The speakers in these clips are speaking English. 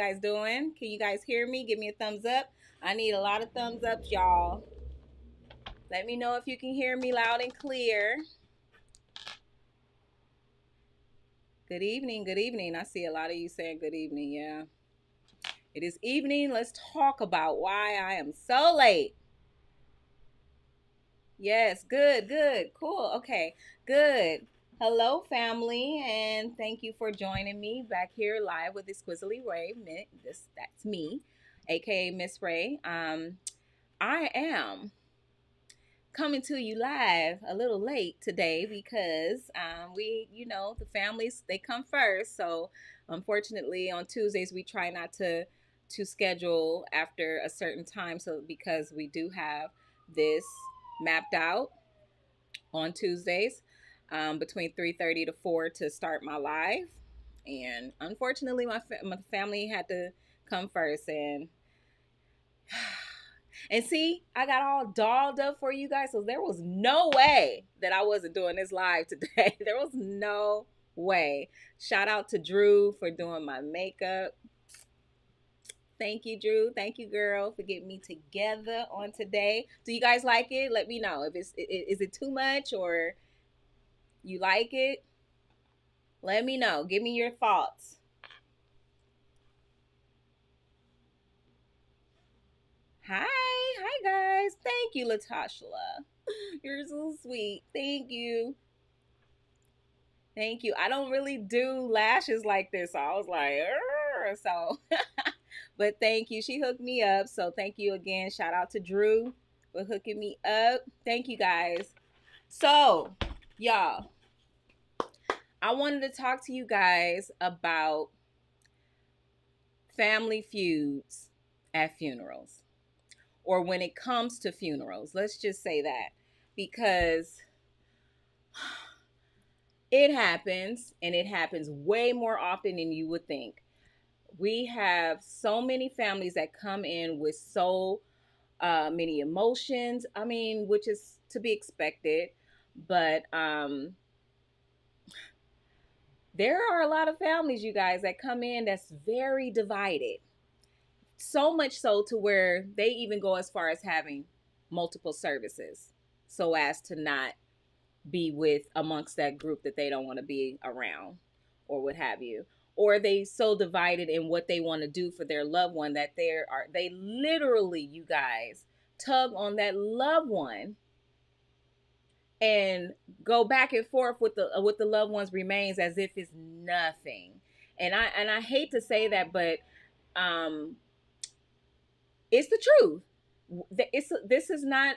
guys doing? Can you guys hear me? Give me a thumbs up. I need a lot of thumbs ups, y'all. Let me know if you can hear me loud and clear. Good evening. Good evening. I see a lot of you saying good evening. Yeah. It is evening. Let's talk about why I am so late. Yes. Good. Good. Cool. Okay. Good. Hello, family, and thank you for joining me back here live with ExquisitelyRay. That's me, aka Miss Ray. I am coming to you live a little late today because the families, they come first. So unfortunately on Tuesdays we try not to schedule after a certain time, so because we do have this mapped out on Tuesdays, between 3:30 to 4 to start my live. And unfortunately my family had to come first, and see, I got all dolled up for you guys. So there was no way that I wasn't doing this live today. There was no way. Shout out to Drew for doing my makeup. Thank you, Drew. Thank you, girl, for getting me together on today. Do you guys like it? Let me know. If is it too much or you like it? Let me know. Give me your thoughts. Hi guys. Thank you, Latasha. You're so sweet. Thank you. Thank you. I don't really do lashes like this, so I was like, so. But thank you. She hooked me up, so thank you again. Shout out to Drew for hooking me up. Thank you guys. So, y'all, I wanted to talk to you guys about family feuds at funerals, or when it comes to funerals. Let's just say that, because it happens, and it happens way more often than you would think. We have so many families that come in with so many emotions. I mean, which is to be expected, but there are a lot of families, you guys, that come in that's very divided. So much so to where they even go as far as having multiple services so as to not be with amongst that group that they don't want to be around, or what have you. Or they so divided in what they want to do for their loved one that they literally, you guys, tug on that loved one and go back and forth with the loved one's remains as if it's nothing. And I hate to say that, but um it's the truth. This is not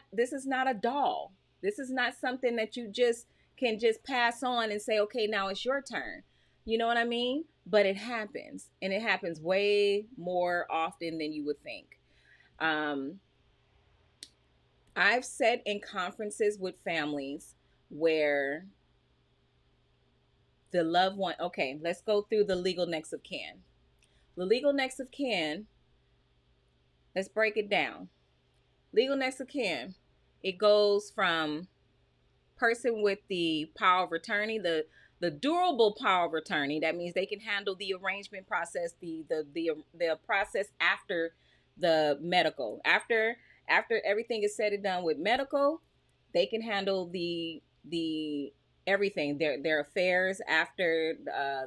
a doll. This is not something that you just can just pass on and say, okay, now it's your turn. You know what I mean? But it happens, and it happens way more often than you would think. Um, I've sat in conferences with families where the loved one, okay, let's go through the legal next of kin. The legal next of kin, let's break it down. Legal next of kin, it goes from person with the power of attorney, the durable power of attorney. That means they can handle the arrangement process, the process after the medical. After everything is said and done with medical, they can handle the everything, their affairs after,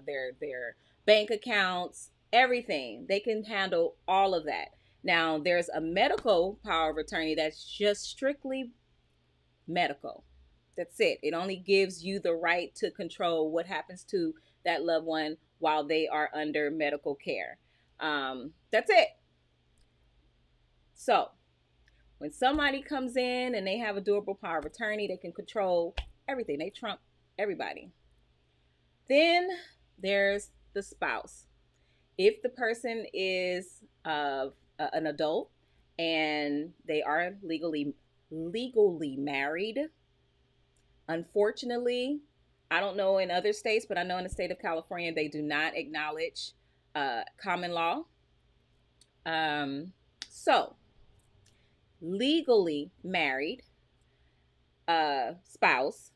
their bank accounts, everything. They can handle all of that. Now, there's a medical power of attorney that's just strictly medical. That's it. It only gives you the right to control what happens to that loved one while they are under medical care. That's it. So, when somebody comes in and they have a durable power of attorney, they can control everything. They trump everybody. Then there's the spouse. If the person is an adult and they are legally married, unfortunately, I don't know in other states, but I know in the state of California, they do not acknowledge common law. So, legally married spouse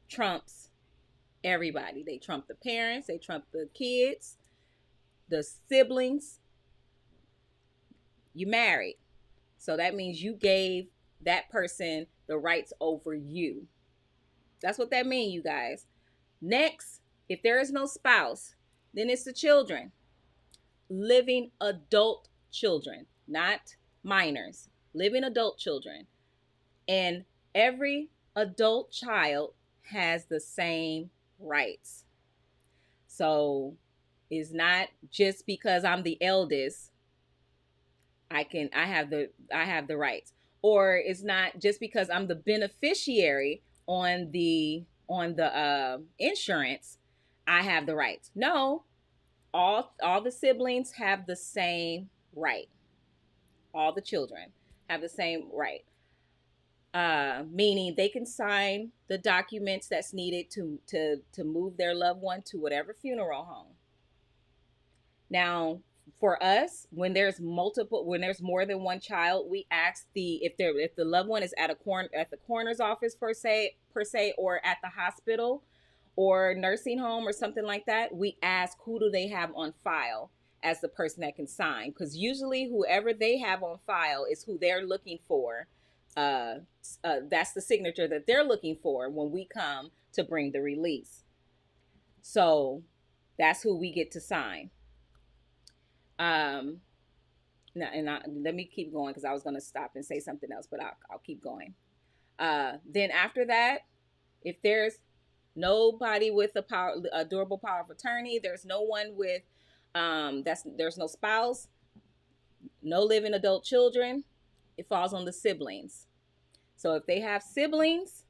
trumps everybody. They trump the parents, they trump the kids, the siblings, You married. So that means you gave that person the rights over you. That's what that means, you guys. Next, if there is no spouse, then it's the children. Living adult children, not minors. Living adult children. And every adult child has the same rights. So it's not just because I'm the eldest, I have the rights. Or it's not just because I'm the beneficiary on the insurance, I have the rights. No, all the siblings have the same right. All the children have the same right. Meaning they can sign the documents that's needed to move their loved one to whatever funeral home. Now, for us, when there's more than one child, we ask if the loved one is at the coroner's office per se, or at the hospital or nursing home or something like that, we ask who do they have on file as the person that can sign, because usually whoever they have on file is who they're looking for. That's the signature that they're looking for when we come to bring the release. So that's who we get to sign. Let me keep going, because I was going to stop and say something else, but I'll keep going. Then after that, if there's nobody with a durable power of attorney, there's no one with there's no spouse, no living adult children, it falls on the siblings. So if they have siblings,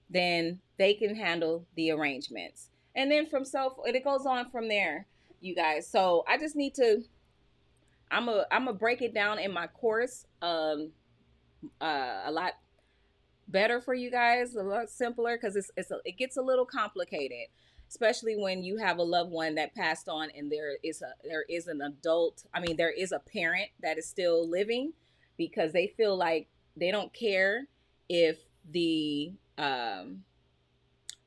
then they can handle the arrangements. And then it goes on from there, you guys. So I just need to, I'm a break it down in my course a lot better for you guys, a lot simpler, because it gets a little complicated, especially when you have a loved one that passed on and there is a parent that is still living, because they feel like they don't care if the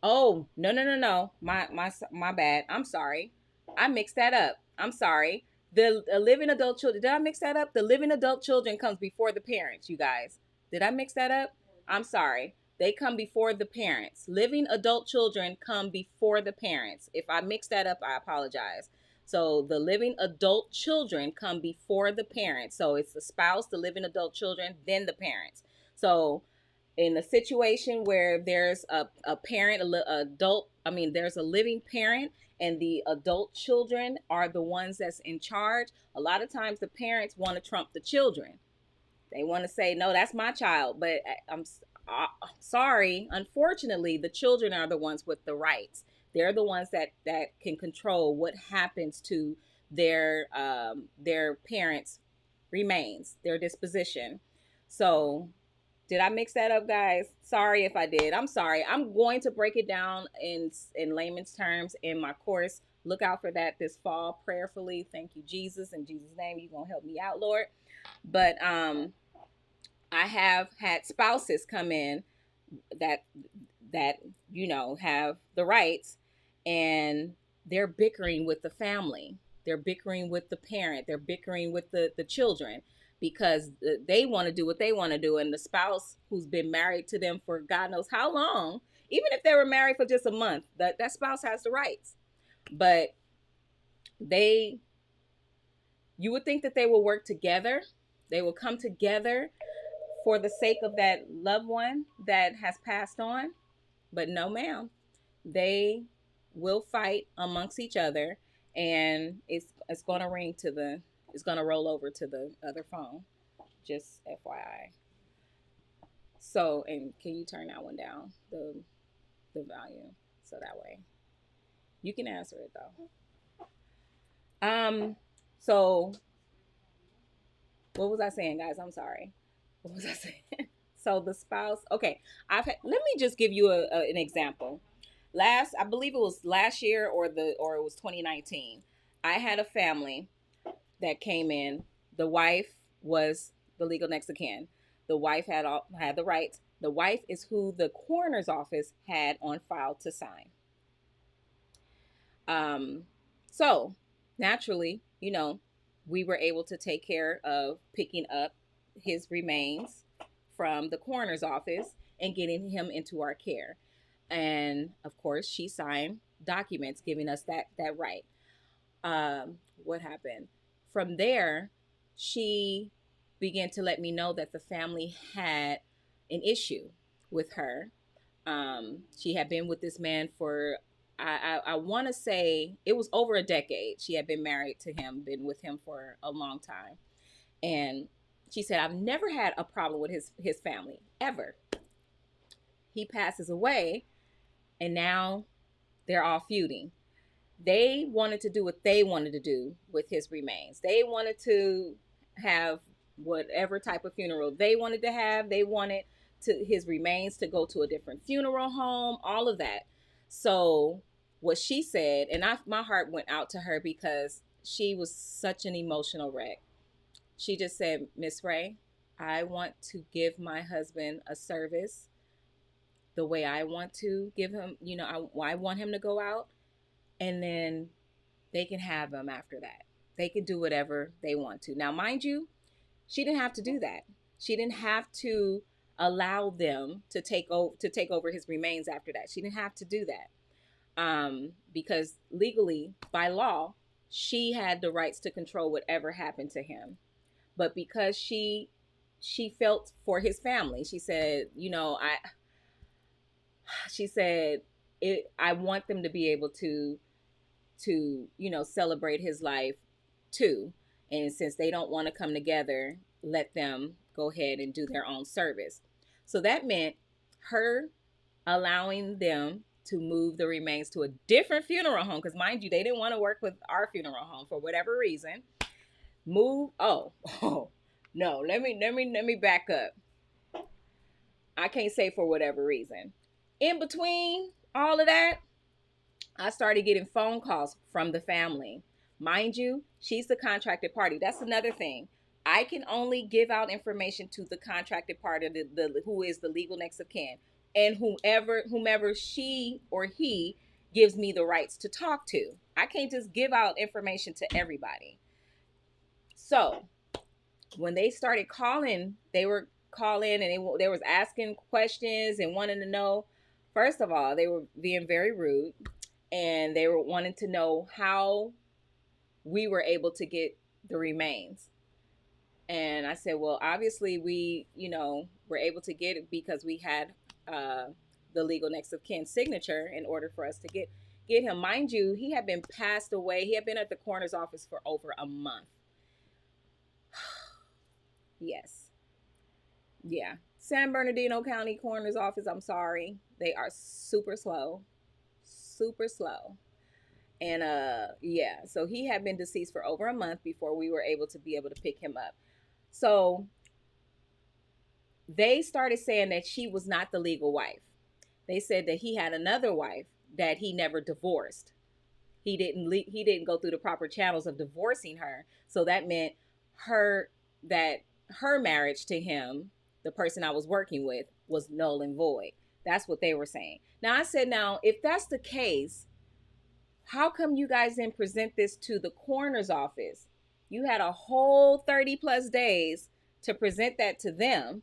oh, no, my bad, I'm sorry, I mixed that up, I'm sorry. The living adult children, did I mix that up? The living adult children comes before the parents, you guys. Did I mix that up? I'm sorry. They come before the parents. Living adult children come before the parents. If I mixed that up, I apologize. So the living adult children come before the parents. So it's the spouse, the living adult children, then the parents. So in a situation where there's a parent, there's a living parent, and the adult children are the ones that's in charge, a lot of times the parents want to trump the children. They want to say, no, that's my child. But I'm sorry. Unfortunately, the children are the ones with the rights. They're the ones that can control what happens to their parents' remains, their disposition. So did I mix that up, guys? Sorry if I did. I'm sorry. I'm going to break it down in layman's terms in my course. Look out for that this fall prayerfully. Thank you, Jesus. In Jesus' name, you're going to help me out, Lord. But I have had spouses come in that have the rights, and they're bickering with the family. They're bickering with the parent. They're bickering with the children, because they want to do what they want to do. And the spouse who's been married to them for God knows how long, even if they were married for just a month, that spouse has the rights. But you would think that they will work together. They will come together for the sake of that loved one that has passed on. But no, ma'am. They will fight amongst each other, and it's going to it's going to roll over to the other phone. Just FYI. So, and can you turn that one down, the volume, so that way you can answer it though. So what was I saying, guys? I'm sorry. What was I saying? So the spouse. Okay, let me just give you an example. I believe it was last year or it was 2019. I had a family that came in. The wife was the legal next of kin. The wife had the rights. The wife is who the coroner's office had on file to sign. So naturally, we were able to take care of picking up his remains from the coroner's office and getting him into our care. And of course, she signed documents giving us that right. What happened from there? She began to let me know that the family had an issue with her. She had been with this man for I want to say it was over a decade. She had been married to him, been with him for a long time, and she said, "I've never had a problem with his family ever." He passes away, and now they're all feuding. They wanted to do what they wanted to do with his remains. They wanted to have whatever type of funeral they wanted to have. They wanted to his remains to go to a different funeral home, all of that. So what she said, and my heart went out to her because she was such an emotional wreck. She just said, "Miss Ray, I want to give my husband a service the way I want to give him, I want him to go out, and then they can have him after that. They can do whatever they want to." Now, mind you, she didn't have to do that. She didn't have to allow them to take over his remains after that. She didn't have to do that. Because legally, by law, she had the rights to control whatever happened to him. But because she felt for his family, she said, I want them to be able to celebrate his life too. And since they don't want to come together, let them go ahead and do their own service. So that meant her allowing them to move the remains to a different funeral home, because mind you, they didn't want to work with our funeral home for whatever reason. Oh no, let me back up. I can't say for whatever reason. In between all of that, I started getting phone calls from the family. Mind you, she's the contracted party. That's another thing. I can only give out information to the contracted party, who is the legal next of kin, and whomever she or he gives me the rights to talk to. I can't just give out information to everybody. So when they started calling, they were calling and they was asking questions and wanting to know. First of all, they were being very rude, and they were wanting to know how we were able to get the remains. And I said, well, obviously we, were able to get it because we had the legal next of kin signature in order for us to get him. Mind you, he had been passed away. He had been at the coroner's office for over a month. Yes. Yeah. San Bernardino County Coroner's Office, I'm sorry. They are super slow. Super slow. And yeah, so he had been deceased for over a month before we were able to pick him up. So they started saying that she was not the legal wife. They said that he had another wife that he never divorced. He didn't go through the proper channels of divorcing her. So that meant her marriage to him, the person I was working with, was null and void. That's what they were saying. Now I said, now if that's the case, how come you guys didn't present this to the coroner's office? You had a whole 30 plus days to present that to them.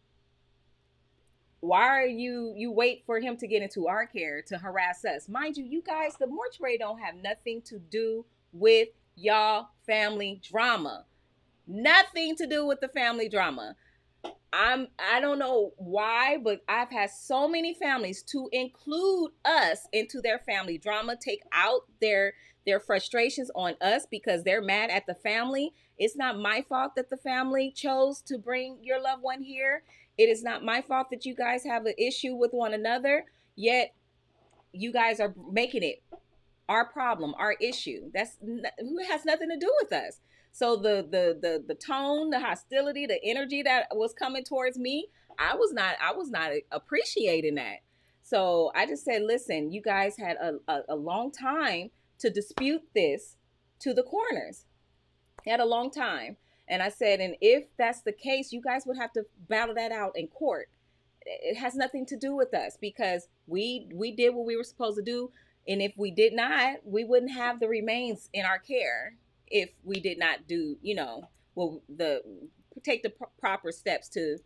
Why are you wait for him to get into our care to harass us? Mind you, you guys, the mortuary don't have nothing to do with y'all family drama. Nothing to do with the family drama. I don't know why, but I've had so many families to include us into their family drama, take out their frustrations on us because they're mad at the family. It's not my fault that the family chose to bring your loved one here. It is not my fault that you guys have an issue with one another, yet you guys are making it our problem, our issue. It has nothing to do with us. So the tone, the hostility, the energy that was coming towards me, I was not appreciating that. So I just said, listen, you guys had a long time to dispute this to the coroners. You had a long time. And I said, and if that's the case, you guys would have to battle that out in court. It has nothing to do with us because we did what we were supposed to do. And if we did not, we wouldn't have the remains in our care. if we did not do, well, take the proper steps to,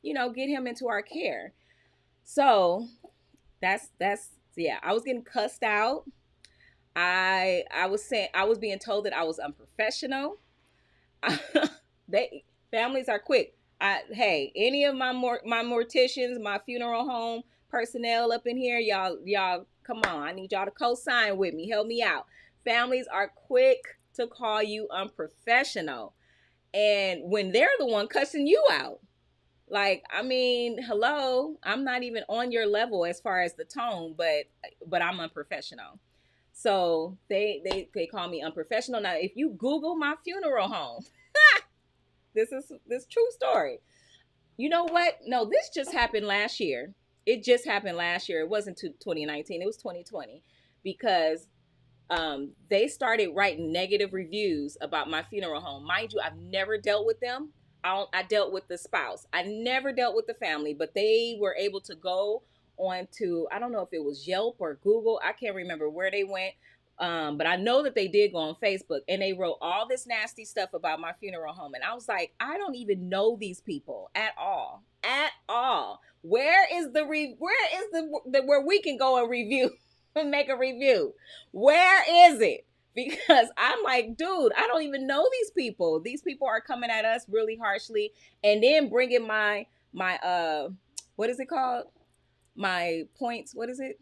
get him into our care. So that's yeah, I was getting cussed out. I was being told that I was unprofessional. They families are quick. Hey, any of my morticians, my funeral home personnel up in here, y'all come on. I need y'all to co-sign with me. Help me out. Families are quick to call you unprofessional. And when they're the one cussing you out. Like, I mean, hello, I'm not even on your level as far as the tone, but I'm unprofessional. So they call me unprofessional. Now, if you Google my funeral home, this true story. You know what? No, this just happened last year. It just happened last year. It wasn't 2019. It was 2020 because they started writing negative reviews about my funeral home. Mind you, I've never dealt with them. I dealt with the spouse. I never dealt with the family, but they were able to go on to, I don't know if it was Yelp or Google. I can't remember where they went. But I know that they did go on Facebook and they wrote all this nasty stuff about my funeral home. And I was like, I don't even know these people at all. At all. Where is the where we can go and review and make a review? Where is it? Because I'm like, dude, I don't even know these people. These people are coming at us really harshly and then bringing my what is it called? My points, what is it?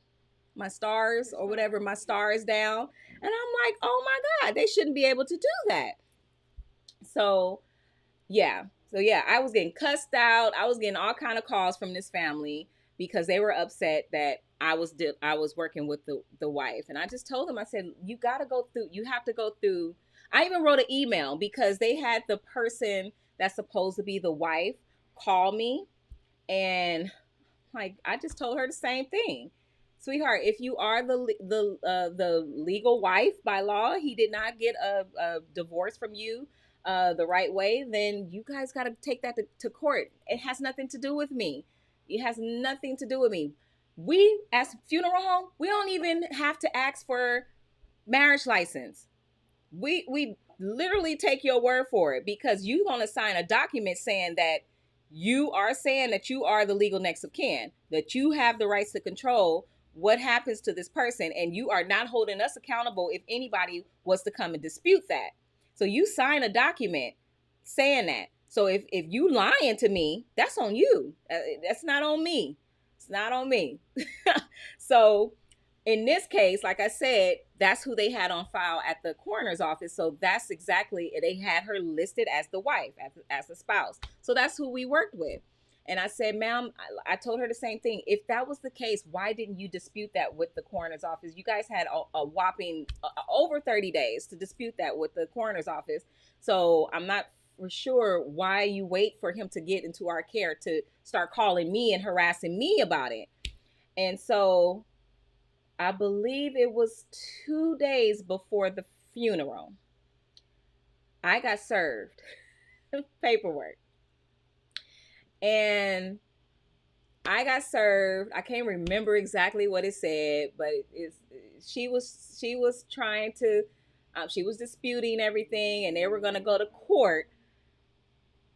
My stars or whatever, my stars down. And I'm like, oh my God, they shouldn't be able to do that. So yeah. I was getting cussed out. I was getting all kind of calls from this family because they were upset that I was working with the wife. And I just told them, I said, you have to go through. I even wrote an email because they had the person that's supposed to be the wife call me. And like, I just told her the same thing. Sweetheart, if you are the legal wife by law, he did not get a divorce from you the right way, then you guys got to take that to court. It has nothing to do with me. It has nothing to do with me. We, as funeral home, we don't even have to ask for marriage license. We literally take your word for it because you're going to sign a document saying that you are saying that you are the legal next of kin, that you have the rights to control what happens to this person, and you are not holding us accountable if anybody was to come and dispute that. So you sign a document saying that. So if you lying to me, that's on you. That's not on me. It's not on me. So in this case, like I said, that's who they had on file at the coroner's office. So that's exactly, they had her listed as the wife, as the spouse. So that's who we worked with. And I said, ma'am, I told her the same thing. If that was the case, why didn't you dispute that with the coroner's office? You guys had a whopping over 30 days to dispute that with the coroner's office. So I'm not for sure why you wait for him to get into our care to start calling me and harassing me about it. And so I believe it was 2 days before the funeral, I got served paperwork. And I got served. I can't remember exactly what it said, but she was trying to, she was disputing everything, and they were going to go to court,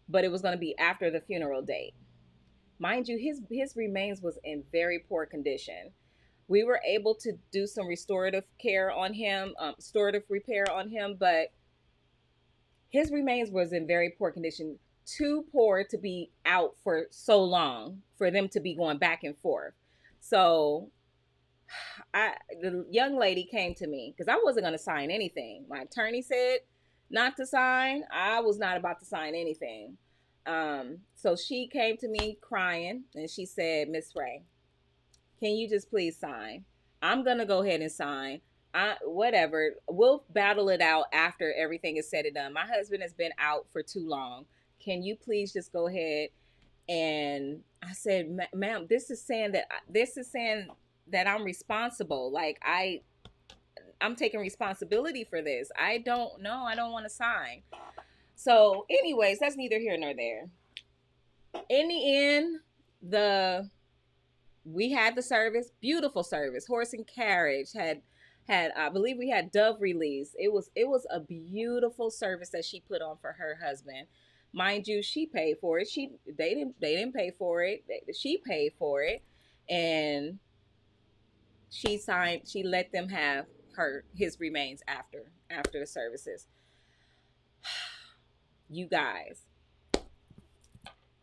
but it was going to be after the funeral date. Mind you, his remains was in very poor condition. We were able to do some restorative care on him, restorative repair on him, but his remains was in very poor condition. Too poor to be out for so long for them to be going back and forth. So the young lady came to me because I wasn't going to sign anything. My attorney said not to sign. I was not about to sign anything. So she came to me crying and she said, Miss Ray, can you just please sign? I'm going to go ahead and sign. Whatever. We'll battle it out after everything is said and done. My husband has been out for too long. Can you please just go ahead? And I said, ma'am, this is saying that I'm responsible. Like I'm taking responsibility for this. I don't know. I don't want to sign. So anyways, that's neither here nor there. In the end, we had the service, beautiful service, horse and carriage, had had, I believe we had Dove release. It was a beautiful service that she put on for her husband. Mind you, she paid for it. They didn't pay for it. She paid for it, and she let them have his remains after the services. You guys,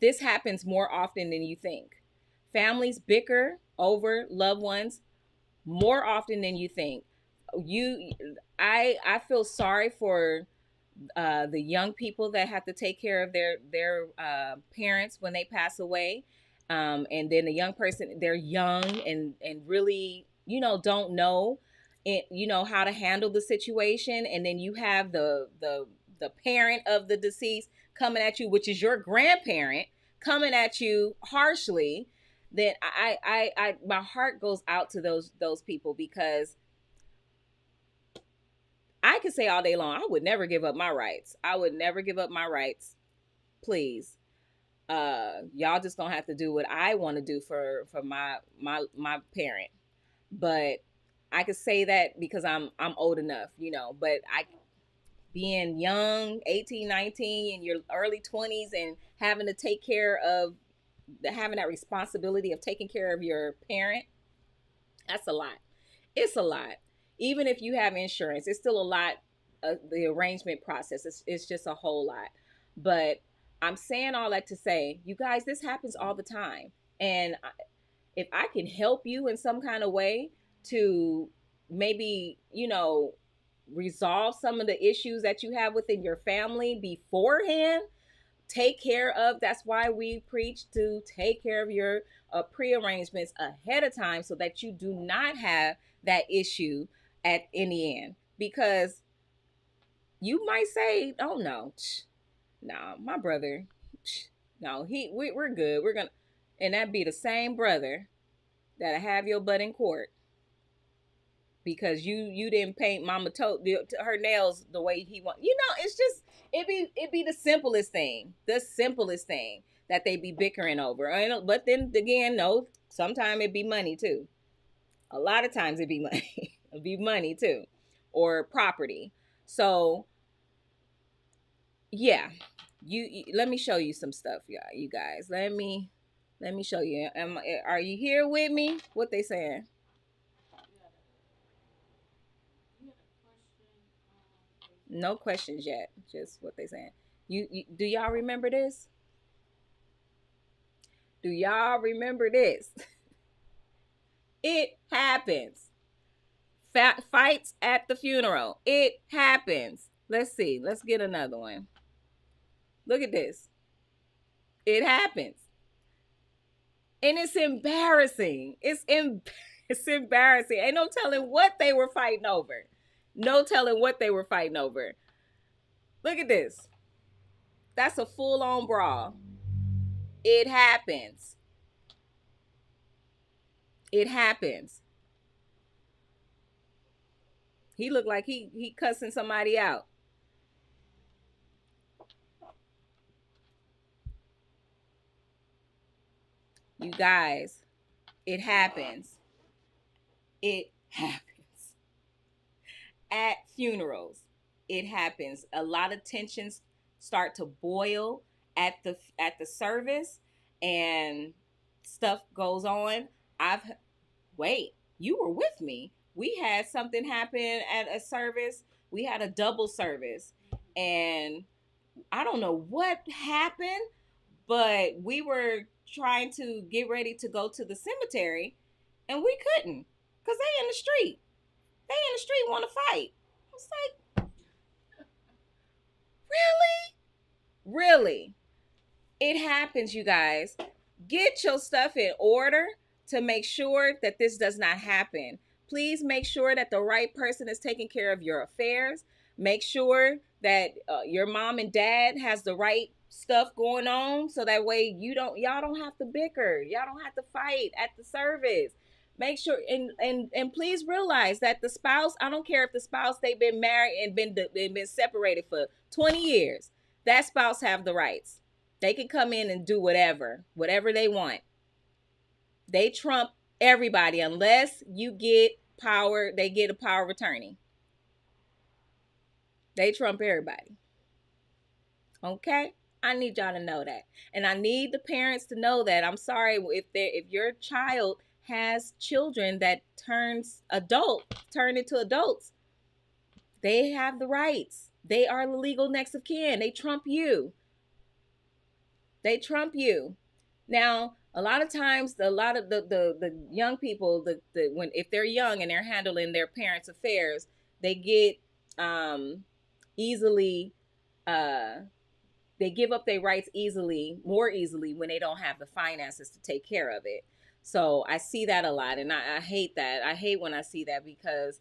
this happens more often than you think. Families bicker over loved ones more often than you think. You I feel sorry for the young people that have to take care of their parents when they pass away, and then the young person, they're young and really don't know it, how to handle the situation, and then you have the parent of the deceased coming at you, which is your grandparent, coming at you harshly. Then I my heart goes out to those people, because I could say all day long, I would never give up my rights. I would never give up my rights. Please. Y'all just gonna have to do what I want to do for my parent. But I could say that because I'm old enough, but I, being young, 18, 19, in your early 20s, and having to take care of having that responsibility of taking care of your parent, that's a lot. It's a lot. Even if you have insurance, it's still a lot. The arrangement process, it's just a whole lot. But I'm saying all that to say, you guys, this happens all the time. And if I can help you in some kind of way to maybe, resolve some of the issues that you have within your family beforehand, take care of. That's why we preach to take care of your prearrangements ahead of time, so that you do not have that issue in the end. Because you might say, oh no, no, my brother, no, we're good, we're gonna, and that be the same brother that'll have your butt in court because you didn't paint mama her nails the way he want. It's just, it be the simplest thing that they be bickering over. But then again, no, sometimes it be money too. A lot of times it be money. It be money too, or property. So yeah, you let me show you some stuff, you guys. Let me show you. Are you here with me? What they saying? No questions yet. Just what they saying. You do y'all remember this? Do y'all remember this? It happens. Fights at the funeral. It happens. Let's see. Let's get another one. Look at this. It happens. And it's embarrassing. It's embarrassing. Ain't no telling what they were fighting over. No telling what they were fighting over. Look at this. That's a full-on brawl. It happens. It happens. He looked like he cussing somebody out. You guys, it happens. It happens. At funerals, it happens. A lot of tensions start to boil at the service, and stuff goes on. Wait, you were with me. We had something happen at a service. We had a double service, and I don't know what happened, but we were trying to get ready to go to the cemetery, and we couldn't because they in the street. They in the street want to fight. I was like, really? Really? It happens, you guys. Get your stuff in order to make sure that this does not happen. Please make sure that the right person is taking care of your affairs. Make sure that your mom and dad has the right stuff going on, so that way y'all don't have to bicker. Y'all don't have to fight at the service. Make sure and please realize that the spouse, I don't care if the spouse, they've been married and been separated for 20 years. That spouse have the rights. They can come in and do whatever they want. They trump everybody unless you get power, they get a power of attorney. They trump everybody. Okay? I need y'all to know that. And I need the parents to know that. I'm sorry if your child has children that turn into adults, they have the rights. They are the legal next of kin. They trump you. They trump you. Now, a lot of times, a lot of the young people, when if they're young and they're handling their parents' affairs, they get easily they give up their rights more easily when they don't have the finances to take care of it. So I see that a lot, and I hate that. I hate when I see that, because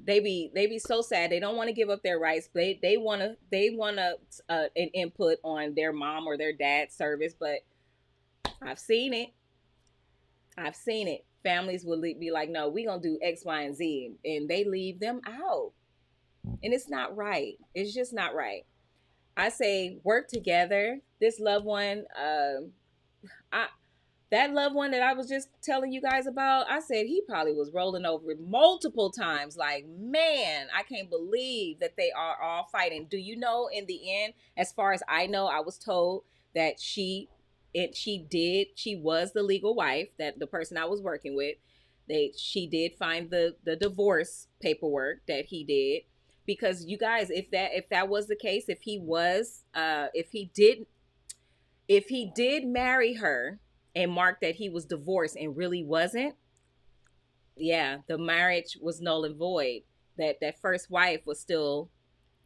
they be so sad. They don't want to give up their rights. They want an input on their mom or their dad's service. But I've seen it. Families will be like, no, we gonna do X, Y, and Z, and they leave them out, and it's not right. It's just not right. I say work together. This loved one, that loved one that I was just telling you guys about, I said he probably was rolling over multiple times. Like, man, I can't believe that they are all fighting. Do you know, in the end, as far as I know, I was told that she was the legal wife, that the person I was working with, she did find the divorce paperwork that he did. Because you guys, if that was the case, if he did marry her and mark that he was divorced and really wasn't, yeah, the marriage was null and void. That first wife was still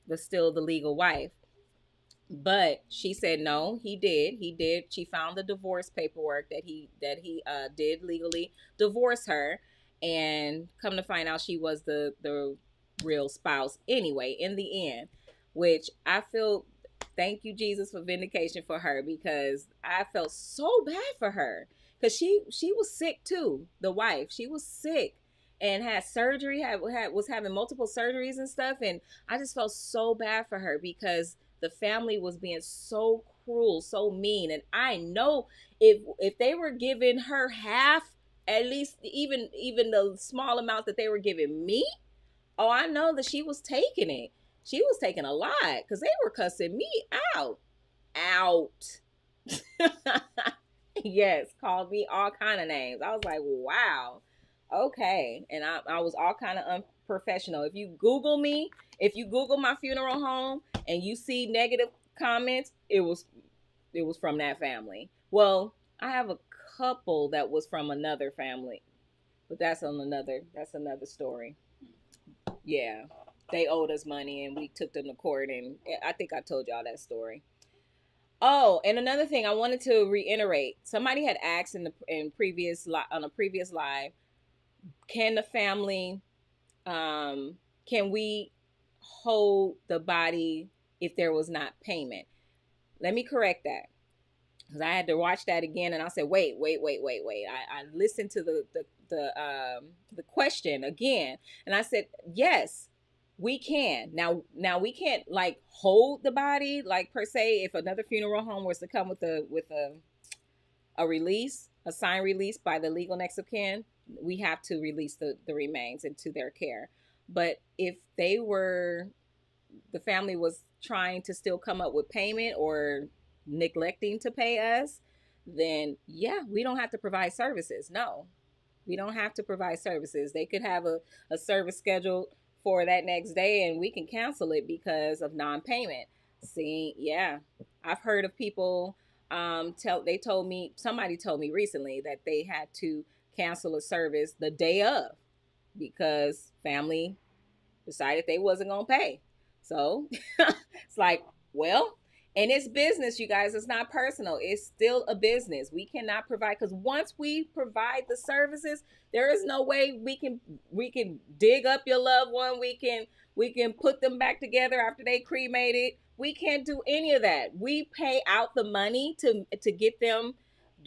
the legal wife. But she said no, he did. She found the divorce paperwork that he did legally divorce her, and come to find out she was the real spouse anyway in the end. Which I feel, thank you Jesus for vindication for her, because I felt so bad for her, because she was sick too. The wife, she was sick and had surgery, was having multiple surgeries and stuff, and I just felt so bad for her, because the family was being so cruel, so mean. And I know if they were giving her half, at least even the small amount that they were giving me, oh, I know that she was taking it. She was taking a lot, because they were cussing me out. Yes, called me all kind of names. I was like, wow, okay. And I was all kind of unprofessional. If you Google me, if you Google my funeral home and you see negative comments, it was from that family. Well, I have a couple that was from another family, but that's another story. Yeah, they owed us money and we took them to court, and I think I told y'all that story. Oh, and another thing I wanted to reiterate. Somebody had asked on a previous live, can the family can we hold the body if there was not payment? Let me correct that, because I had to watch that again, and I said, wait. I listened to the question again, and I said, yes, we can. Now we can't like hold the body like per se. If another funeral home was to come with a release, a signed release by the legal next of kin, we have to release the remains into their care. But if the family was trying to still come up with payment or neglecting to pay us, then yeah, we don't have to provide services. No, we don't have to provide services. They could have a service scheduled for that next day, and we can cancel it because of non-payment. See, yeah, I've heard of people somebody told me recently that they had to cancel a service the day of because family decided they wasn't gonna pay. So it's like, well, and it's business, you guys. It's not personal. It's still a business. We cannot provide, because once we provide the services, there is no way we can dig up your loved one. We can put them back together after they cremated. We can't do any of that. We pay out the money to get them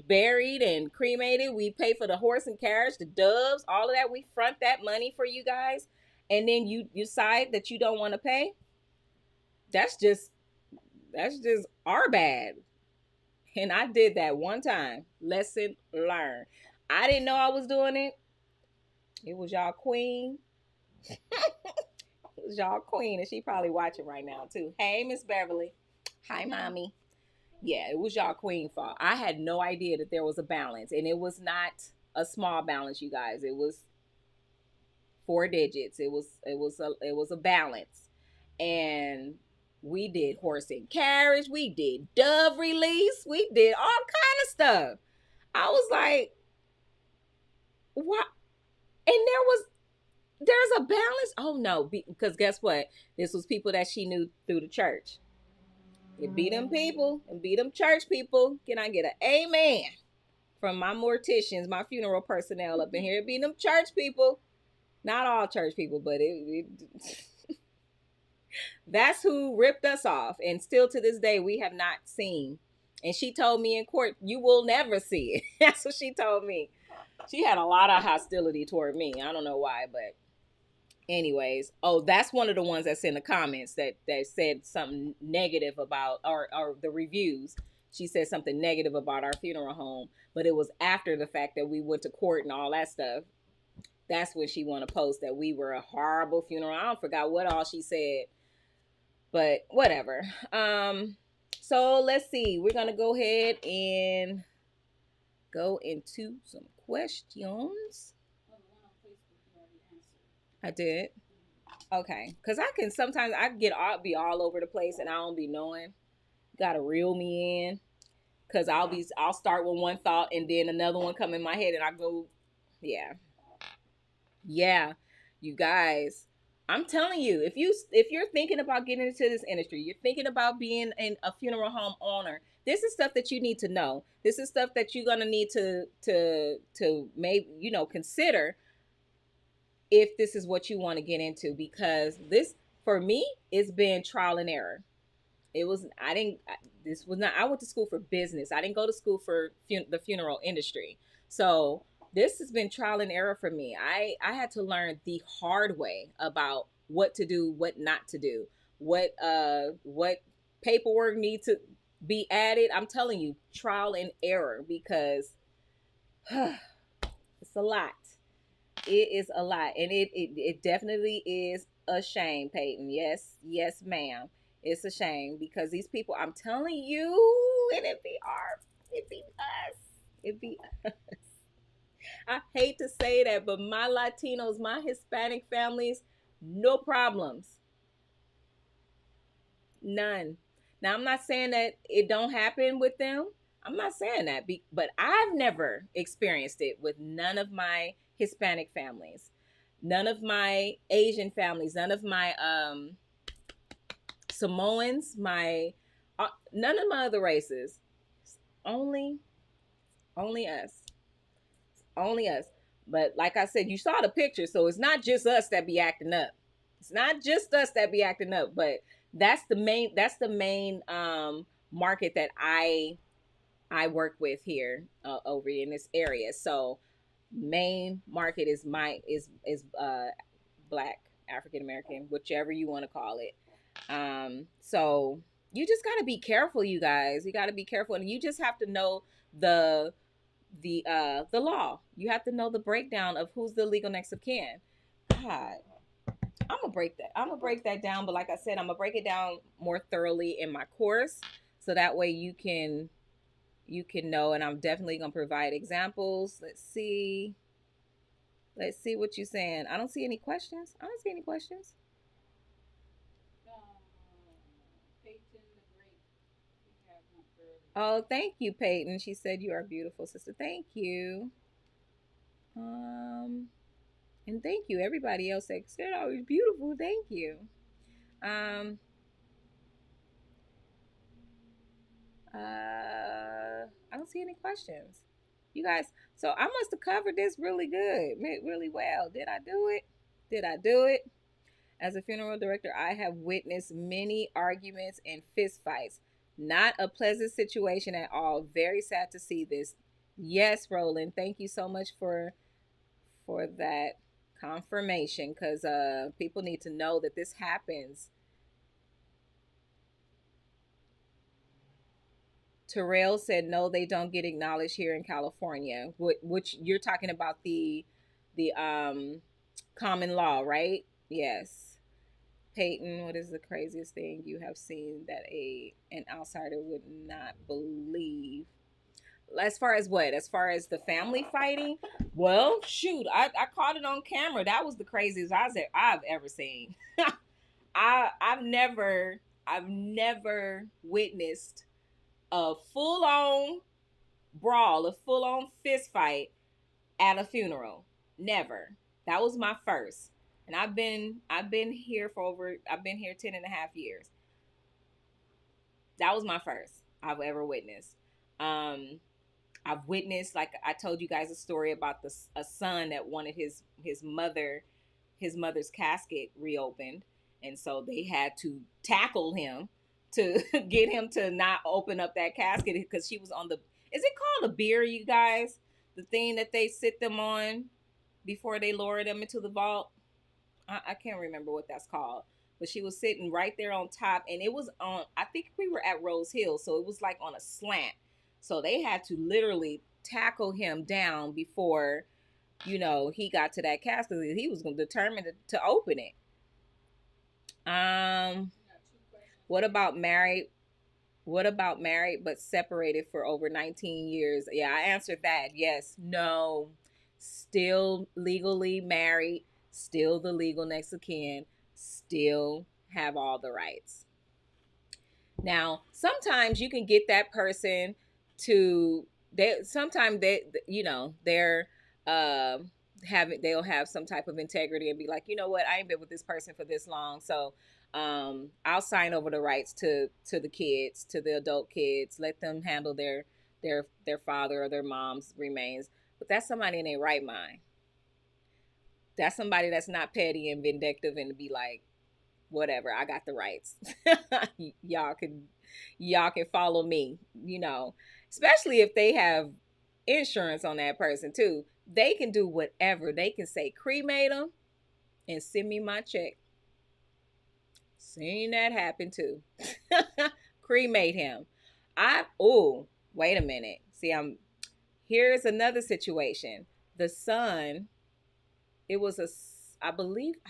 buried and cremated. We pay for the horse and carriage, the doves, all of that. We front that money for you guys, and then you decide that you don't want to pay. That's just our bad. And I did that one time. Lesson learned. I didn't know I was doing it. It was y'all queen. It was y'all queen, and she probably watching right now too. Hey, Miss Beverly. Hi, mommy. Yeah, it was y'all queen fault. I had no idea that there was a balance, and it was not a small balance, you guys. It was 4 digits. It was a balance, and we did horse and carriage. We did dove release. We did all kind of stuff. I was like, what? And there's a balance. Oh no, because guess what? This was people that she knew through the church. It be them people and be them church people. Can I get an amen from my morticians, my funeral personnel up in here? It be them church people. Not all church people, but that's who ripped us off. And still to this day, we have not seen. And she told me in court, you will never see it. That's what she told me. She had a lot of hostility toward me. I don't know why, but anyways. Oh, that's one of the ones that's in the comments that said something negative about or the reviews. She said something negative about our funeral home, but it was after the fact that we went to court and all that stuff. That's when she want to post that we were a horrible funeral. I don't forgot what all she said, but whatever. So let's see. We're gonna go ahead and go into some questions. I did. Okay, because I can sometimes be all over the place and I don't be knowing. Gotta reel me in, because I'll start with one thought and then another one come in my head and I go, yeah. You guys, I'm telling you, if you're thinking about getting into this industry, you're thinking about being a funeral home owner, this is stuff that you need to know. This is stuff that you're gonna need to maybe consider if this is what you want to get into, because this for me it's been trial and error. It was I didn't this was not I went to school for business. I didn't go to school for the funeral industry. So this has been trial and error for me. I had to learn the hard way about what to do, what not to do, what paperwork needs to be added. I'm telling you, trial and error, because it's a lot. It is a lot, and it definitely is a shame, Peyton. Yes, ma'am. It's a shame, because these people, I'm telling you, and it be us. It be us. I hate to say that, but my Latinos, my Hispanic families, no problems. None. Now, I'm not saying that it don't happen with them. I'm not saying that, but I've never experienced it with none of my Hispanic families, none of my Asian families, none of my Samoans, none of my other races. Only us. Only us. But like I said, you saw the picture, so it's not just us that be acting up. It's not just us that be acting up, but that's the main market that I work with here over in this area. So main market is Black, African American, whichever you want to call it. So you just got to be careful, you guys. You got to be careful, and you just have to know the law. You have to know the breakdown of who's the legal next of kin. God, I'm gonna break that down, but like I said, I'm gonna break it down more thoroughly in my course, so that way you can know. And I'm definitely gonna provide examples. Let's see what you're saying. I don't see any questions. Oh, thank you, Peyton. She said you are beautiful, sister. Thank you. And thank you, everybody else that said I was beautiful. Thank you. I don't see any questions, you guys. So I must have covered this really good, really well. Did I do it? As a funeral director, I have witnessed many arguments and fistfights. Not a pleasant situation at all. Very sad to see this. Yes, Roland. Thank you so much for that confirmation, because people need to know that this happens. Terrell said no, they don't get acknowledged here in California. Which you're talking about the the common law, right? Yes. Peyton, what is the craziest thing you have seen that an outsider would not believe? As far as what? As far as the family fighting? Well, shoot, I caught it on camera. That was the craziest I've ever seen. I've never witnessed a full on brawl, a full on fist fight at a funeral. Never. That was my first. And I've been here for I've been here 10 and a half years. That was my first I've ever witnessed. Um I've witnessed, like I told you guys, a story about a son that wanted his mother's casket reopened, and so they had to tackle him to get him to not open up that casket because she was on the. Is it called a bier, you guys? The thing that they sit them on before they lower them into the vault. I can't remember what that's called, but she was sitting right there on top, and it was on. I think we were at Rose Hill, so it was like on a slant. So they had to literally tackle him down before, he got to that casket. He was determined to open it. What about married? What about married but separated for over 19 years? Yeah, I answered that. Yes, no. Still legally married, still the legal next of kin, still have all the rights. Now, sometimes you can get that person to sometimes they're uh they'll have some type of integrity and be like, you know what, I ain't been with this person for this long, so I'll sign over the rights to the kids, to the adult kids, let them handle their father or their mom's remains. But that's somebody in their right mind. That's somebody that's not petty and vindictive and be like, whatever, I got the rights. y'all can follow me, especially if they have insurance on that person too. They can do whatever. They can say cremate them and send me my check. Seen that happen too. Cremate him. Wait a minute. See, here's another situation. The son, it was I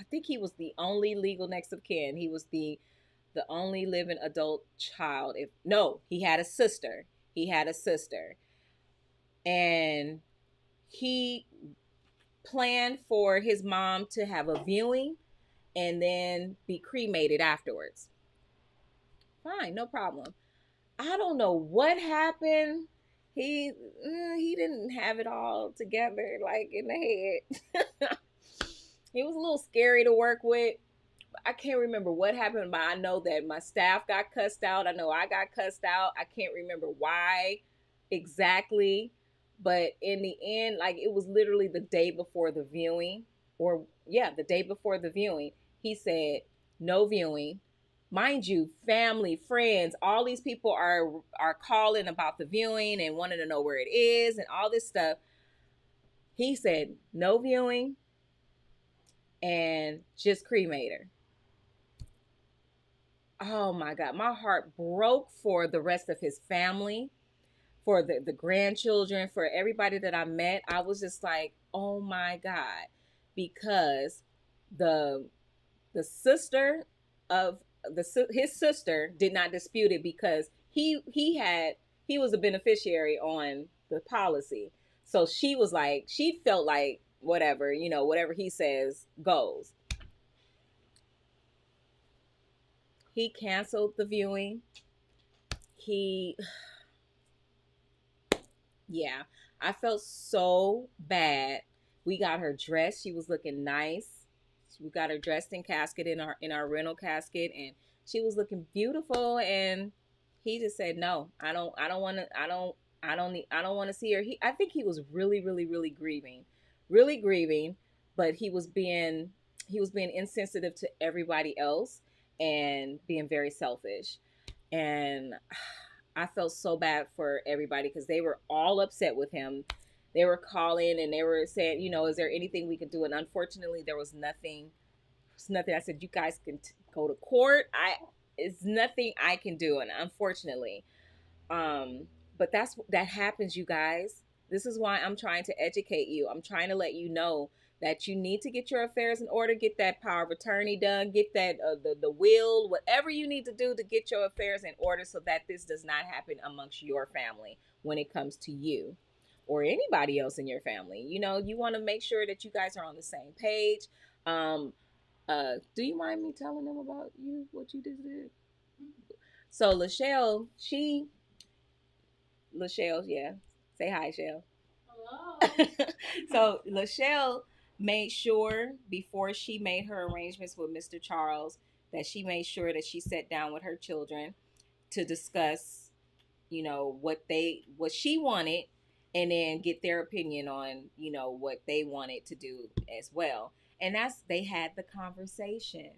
think he was the only legal next of kin. He was the only living adult child. If no, he had a sister. He had a sister. And he planned for his mom to have a viewing and then be cremated afterwards. Fine, no problem. I don't know what happened. He didn't have it all together, like in the head. He was a little scary to work with. I can't remember what happened, but I know that my staff got cussed out. I know I got cussed out. I can't remember why exactly, but in the end, like, it was literally the day before the viewing, or yeah, the day before the viewing. He said no viewing. Mind you, family, friends, all these people are calling about the viewing and wanting to know where it is and all this stuff. He said no viewing and just cremate her. Oh my God, my heart broke for the rest of his family, for the grandchildren, for everybody that I met. I was just like, oh my God, because the sister of his sister did not dispute it because he was a beneficiary on the policy. So she felt like whatever, whatever he says goes. He canceled the viewing. He Yeah, I felt so bad. We got her dressed. She was looking nice. We got her dressed in casket, in our rental casket, and she was looking beautiful. And he just said, "No, I don't want to. I don't want to see her." I think he was really, really, really grieving, but he was being insensitive to everybody else and being very selfish. And I felt so bad for everybody because they were all upset with him. They were calling and they were saying, is there anything we could do? And unfortunately, there was nothing. There's nothing. I said, you guys can go to court. It's nothing I can do, and unfortunately, but that happens, you guys. This is why I'm trying to educate you. I'm trying to let you know that you need to get your affairs in order, get that power of attorney done, get that the will, whatever you need to do to get your affairs in order so that this does not happen amongst your family when it comes to you or anybody else in your family. You know, you want to make sure that you guys are on the same page. Do you mind me telling them about you, what you just did? So Lachelle, yeah. Say hi, Shell. Hello. So Lachelle made sure before she made her arrangements with Mr. Charles that she made sure that she sat down with her children to discuss, you know, what she wanted and then get their opinion on, you know, what they wanted to do as well. And they had the conversation.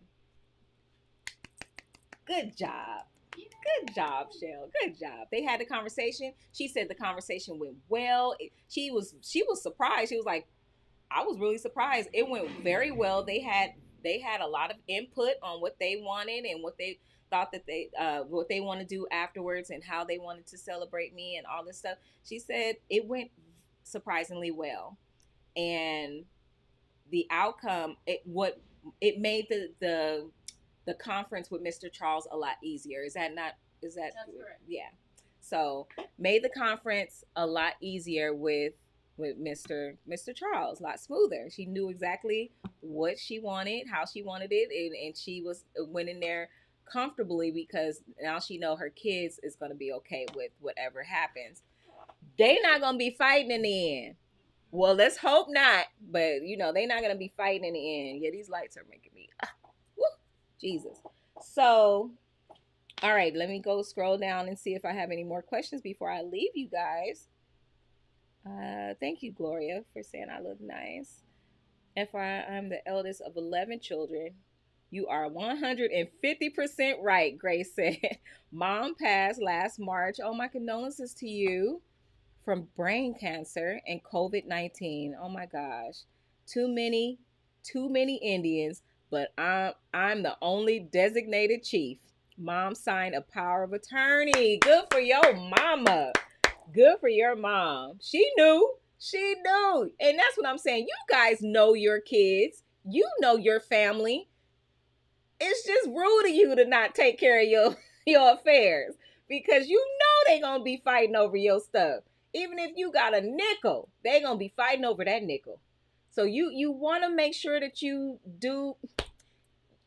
Good job. Good job, Shell. Good job. They had the conversation. She said the conversation went well. She was surprised. She was like, I was really surprised. It went very well. They had a lot of input on what they wanted and what they thought that what they want to do afterwards and how they wanted to celebrate me and all this stuff. She said it went surprisingly well. And the outcome, it made the conference with Mr. Charles a lot easier. Is that That's correct. Yeah. So made the conference a lot easier with Mr. Charles, a lot smoother. She knew exactly what she wanted, how she wanted it, and she went in there comfortably because now she know her kids is going to be okay with whatever happens. They not going to be fighting in the end. Well, let's hope not, but you know, they're not going to be fighting in the end. Yeah, these lights are making me Jesus. So, all right, let me go scroll down and see if I have any more questions before I leave you guys. Thank you, Gloria, for saying I look nice. FYI, I'm the eldest of 11 children. You are 150% right, Grace said. Mom passed last March. Oh, my condolences to you from brain cancer and COVID-19. Oh my gosh. Too many Indians, but I'm the only designated chief. Mom signed a power of attorney. Good for your mama. Good for your mom. She knew. She knew. And that's what I'm saying. You guys know your kids. You know your family. It's just rude of you to not take care of your affairs because you know they gonna be fighting over your stuff. Even if you got a nickel, they gonna be fighting over that nickel. So you want to make sure that you do,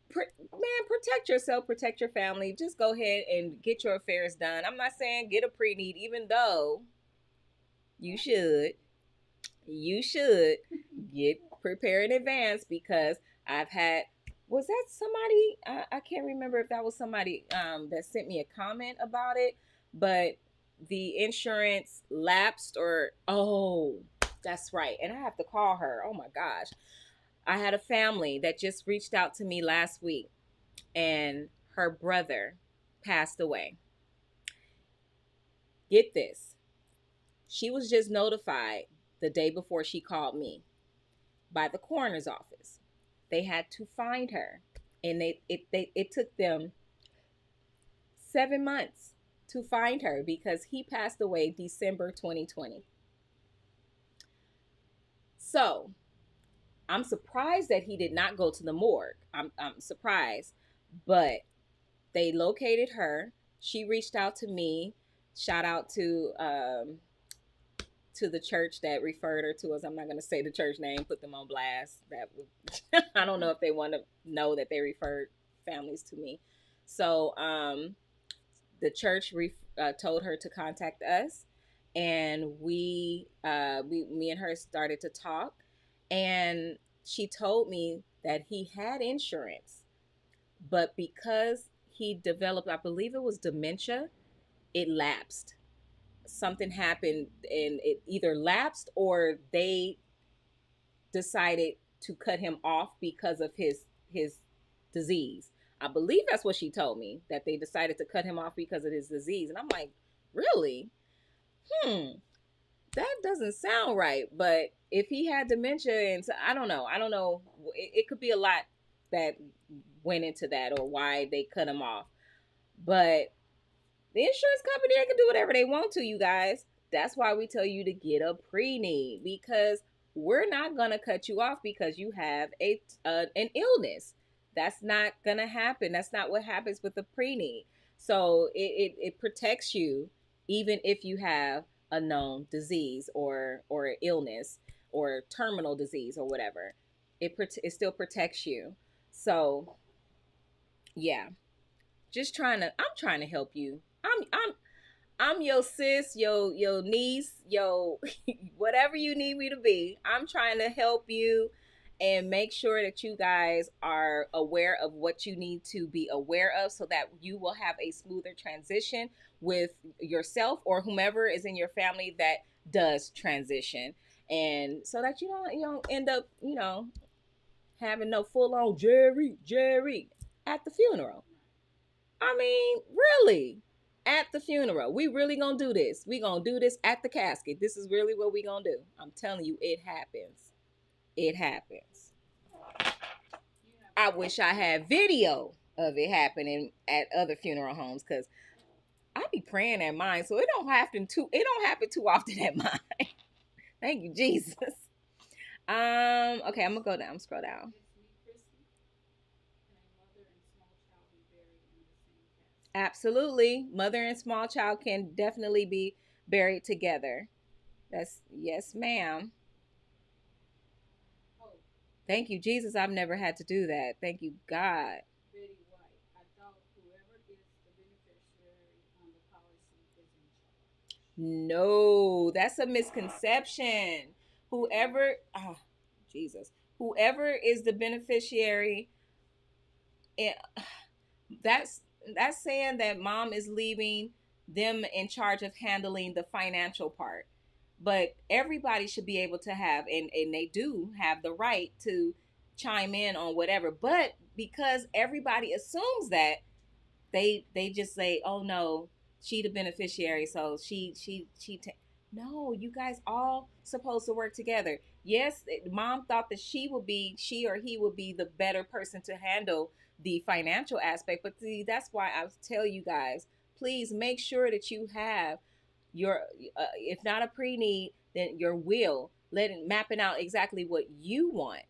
protect yourself, protect your family. Just go ahead and get your affairs done. I'm not saying get a pre-need, even though you should get prepared in advance because I've had, was that somebody, I can't remember if that was somebody that sent me a comment about it, but the insurance lapsed that's right. And I have to call her. Oh my gosh. I had a family that just reached out to me last week and her brother passed away. Get this. She was just notified the day before she called me by the coroner's office. They had to find her, and it took them 7 months to find her because he passed away December 2020. So I'm surprised that he did not go to the morgue. I'm surprised, but they located her. She reached out to me. Shout out to the church that referred her to us. I'm not going to say the church name, put them on blast. I don't know if they want to know that they referred families to me. So the church told her to contact us, and me and her started to talk, and she told me that he had insurance, but because he developed, I believe it was dementia, it lapsed. Something happened and it either lapsed or they decided to cut him off because of his disease. I believe that's what she told me, that they decided to cut him off because of his disease. And I'm like, really? That doesn't sound right. But if he had dementia, and so, I don't know. It could be a lot that went into that or why they cut him off. But the insurance company, they can do whatever they want to, you guys. That's why we tell you to get a pre-need, because we're not going to cut you off because you have an illness. That's not going to happen. That's not what happens with a preneed. So it protects you even if you have a known disease or illness or terminal disease or whatever. It still protects you. So yeah, I'm trying to help you. I'm your sis, your niece, your whatever you need me to be. I'm trying to help you and make sure that you guys are aware of what you need to be aware of so that you will have a smoother transition with yourself or whomever is in your family that does transition. And so that you don't end up, having no full on Jerry at the funeral. I mean, really, at the funeral. We really gonna do this. We gonna do this at the casket. This is really what we gonna do. I'm telling you, it happens. It happens. I wish I had video of it happening at other funeral homes because I be praying at mine, so it don't happen too often at mine. Thank you, Jesus. Okay, I'm gonna go down. Scroll down. Absolutely. Mother and small child can definitely be buried together. That's yes, ma'am. Thank you, Jesus. I've never had to do that. Thank you, God. No, that's a misconception. Whoever, Jesus, whoever is the beneficiary, eh, that's that's saying that mom is leaving them in charge of handling the financial part. But everybody should be able to have, and they do have the right to chime in on whatever. But because everybody assumes that, they just say, "Oh no, she the beneficiary, so no, you guys all supposed to work together." Yes, mom thought that she or he would be the better person to handle the financial aspect, but see, that's why I tell you guys, please make sure that you have your if not a pre-need, then your will, mapping out exactly what you want.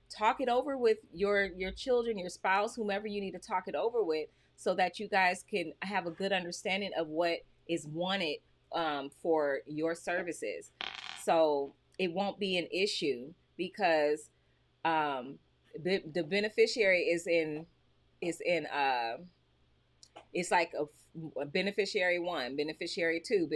Talk it over with your children, your spouse, whomever you need to talk it over with, so that you guys can have a good understanding of what is wanted for your services. So it won't be an issue because the beneficiary is in it's like a beneficiary one, beneficiary two,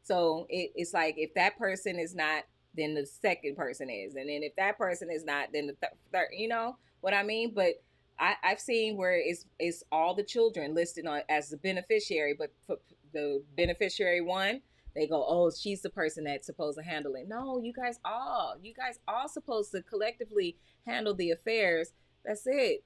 so it's like if that person is not, then the second person is, and then if that person is not, then the third. You know what I mean? But I've seen where it's all the children listed on as the beneficiary, but for the beneficiary one, they go, oh, she's the person that's supposed to handle it. No, you guys all supposed to collectively handle the affairs. That's it.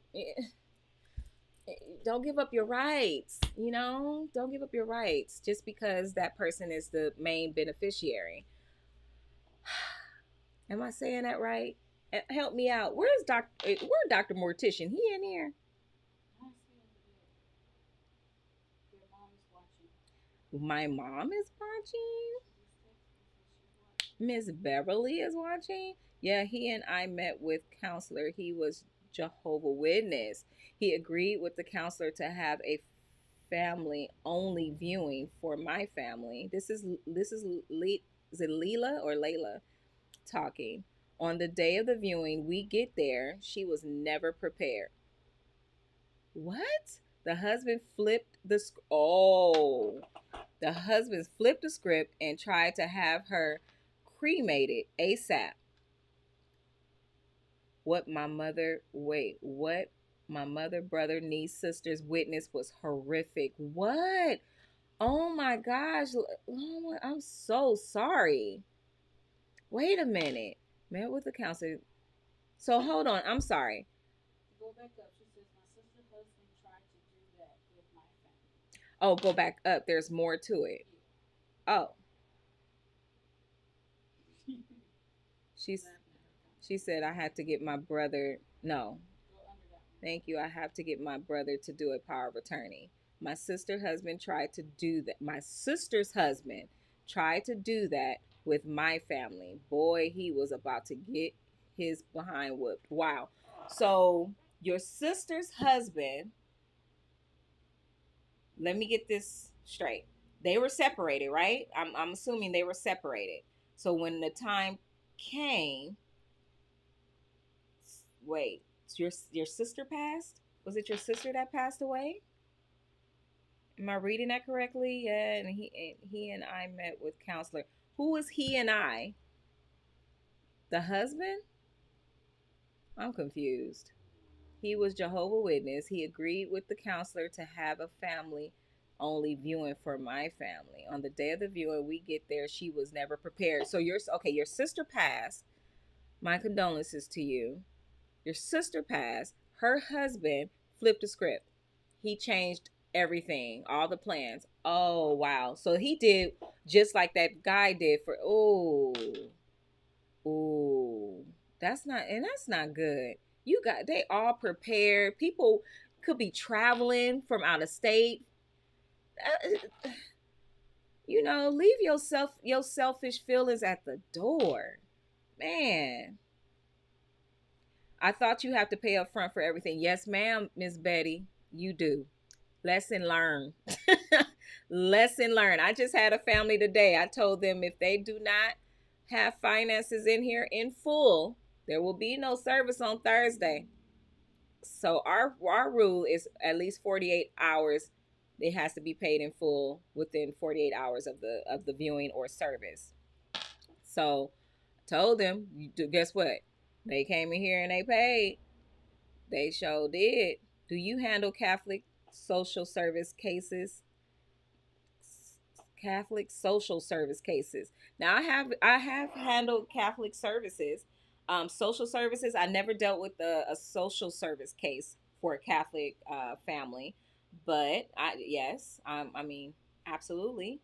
Don't give up your rights. Don't give up your rights just because that person is the main beneficiary. Am I saying that right? Help me out. Where's Dr. Mortician? He in here? My mom is watching. Miss Beverly is watching. Yeah, he and I met with counselor. He was Jehovah Witness. He agreed with the counselor to have a family only viewing for my family. Is it Leela or Layla talking? On the day of the viewing, we get there. She was never prepared. What? The husband flipped the husband flipped the script and tried to have her cremated ASAP. What my mother, brother, niece, sisters witness was horrific. What? Oh my gosh. Oh, I'm so sorry. Wait a minute. Met with the counselor. So hold on. I'm sorry. Go back up. She says my sister's husband tried to do that with my family. Oh, go back up. There's more to it. Oh. She's she said I had to get my brother. No. Thank you. I have to get my brother to do a power of attorney. My sister's husband tried to do that. My sister's husband tried to do that with my family. Boy, he was about to get his behind whooped. Wow. So your sister's husband, let me get this straight. They were separated, right? I'm assuming they were separated. So when the time came, wait, your sister passed? Was it your sister that passed away? Am I reading that correctly? Yeah, and he and I met with counselor. Who was he and I? The husband? I'm confused. He was Jehovah's Witness. He agreed with the counselor to have a family only viewing for my family. On the day of the viewing, we get there. She was never prepared. So your sister passed. My condolences to you. Your sister passed. Her husband flipped the script. He changed everything, all the plans. Oh wow. So he did just like that guy did for ooh. That's not good. You got they all prepared. People could be traveling from out of state. Leave your selfish feelings at the door. Man. I thought you have to pay up front for everything. Yes, ma'am, Miss Betty. You do. Lesson learned. Lesson learned. I just had a family today. I told them if they do not have finances in here in full, there will be no service on Thursday. So our rule is at least 48 hours. It has to be paid in full within 48 hours of the viewing or service. So told them, guess what? They came in here and they paid. They sure did. Do you handle Catholic social service cases? Catholic social service cases. Now I have handled Catholic services, social services. I never dealt with a social service case for a Catholic family, but I mean absolutely,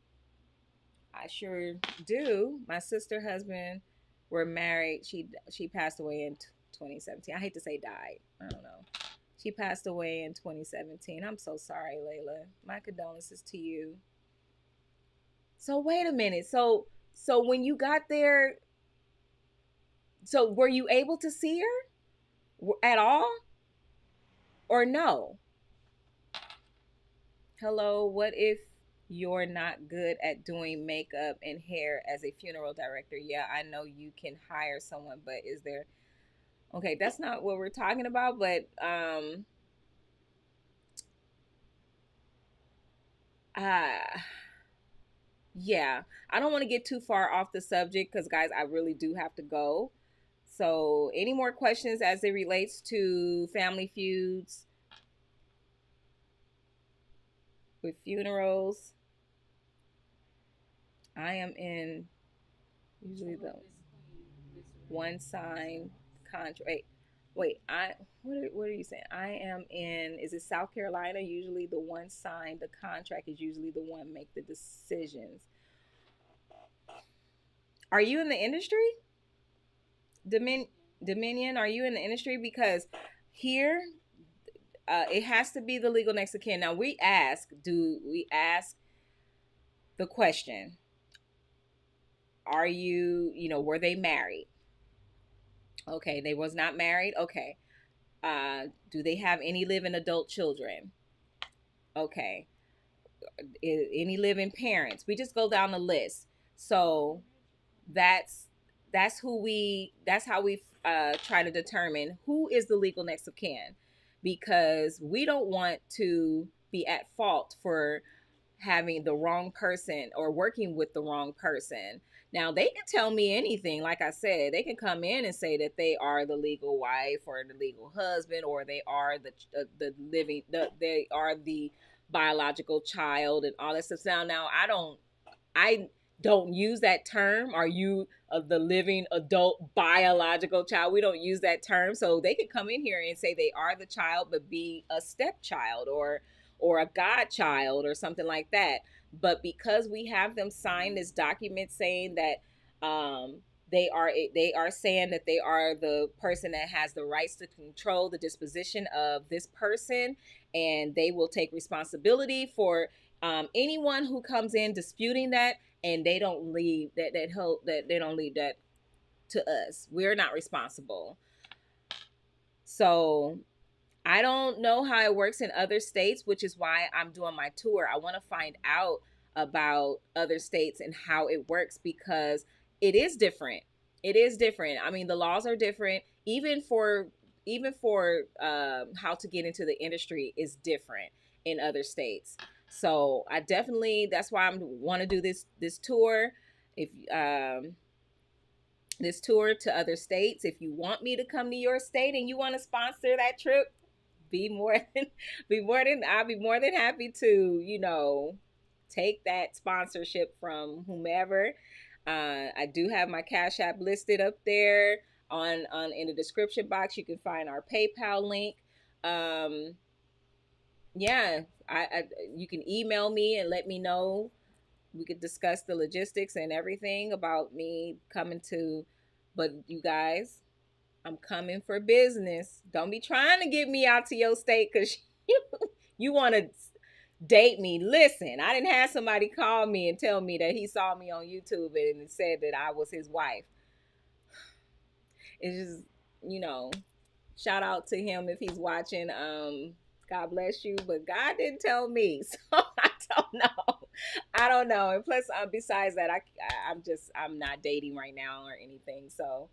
I sure do. My sister husband were married. She passed away in 2017. I hate to say died. I don't know. She passed away in 2017. I'm so sorry, Layla. My condolences to you. So wait a minute. So when you got there, so were you able to see her at all or no? Hello, what if you're not good at doing makeup and hair as a funeral director? Yeah, I know you can hire someone, but is there okay, that's not what we're talking about, but uh yeah, I don't want to get too far off the subject because guys, I really do have to go. So, any more questions as it relates to family feuds with funerals? I am in usually the one sign contract. Wait, what are you saying? I am in. Is it South Carolina? Usually, the one signed the contract is usually the one make the decisions. Are you in the industry? Dominion, are you in the industry? Because here, it has to be the legal next of kin. Now we ask the question: are were they married? Okay, they was not married. Okay, do they have any living adult children? Okay, any living parents? We just go down the list. So that's that's how we try to determine who is the legal next of kin, because we don't want to be at fault for having the wrong person or working with the wrong person. Now they can tell me anything. Like I said, they can come in and say that they are the legal wife or the legal husband, or they are they are the biological child and all that stuff. Now I don't use that term. Are you the living adult biological child? We don't use that term. So they could come in here and say they are the child, but be a stepchild or a godchild or something like that. But because we have them sign this document saying that they are saying that they are the person that has the rights to control the disposition of this person, and they will take responsibility for anyone who comes in disputing that, and they don't leave that they don't leave that to us. We're not responsible. So I don't know how it works in other states, which is why I'm doing my tour. I want to find out about other states and how it works, because it is different. It is different. I mean, the laws are different. Even for how to get into the industry is different in other states. So I definitely, that's why I want to do this tour. If this tour to other states. If you want me to come to your state and you want to sponsor that trip, I'll be more than happy to, take that sponsorship from whomever. I do have my Cash App listed up there on in the description box. You can find our PayPal link. Yeah, I you can email me and let me know. We could discuss the logistics and everything about me coming to, but you guys, I'm coming for business. Don't be trying to get me out to your state because you want to date me. Listen, I didn't have somebody call me and tell me that he saw me on YouTube and said that I was his wife. It's just, shout out to him if he's watching. God bless you, but God didn't tell me, so I don't know. I don't know. And plus, besides that, I'm not dating right now or anything. So,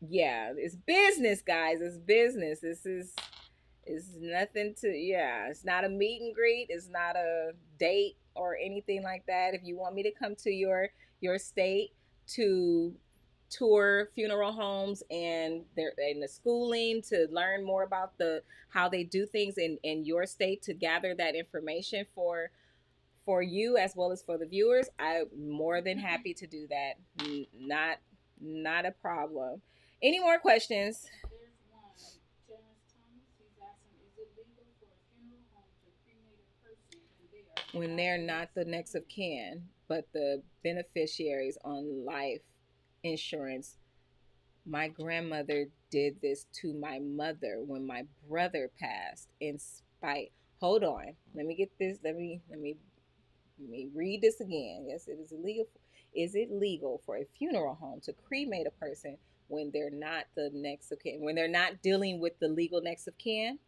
yeah, it's business, guys. It's business. It's nothing to, yeah. It's not a meet and greet. It's not a date or anything like that. If you want me to come to your state to tour funeral homes and the schooling to learn more about how they do things in your state, to gather that information for you as well as for the viewers, I'm more than happy to do that. Not a problem. Any more questions? When they're not the next of kin, but the beneficiaries on life insurance. My grandmother did this to my mother when my brother passed in spite. Hold on. Let me get this. Let me read this again. Yes, it is illegal. Is it legal for a funeral home to cremate a person when they're not the next of kin? When they're not dealing with the legal next of kin?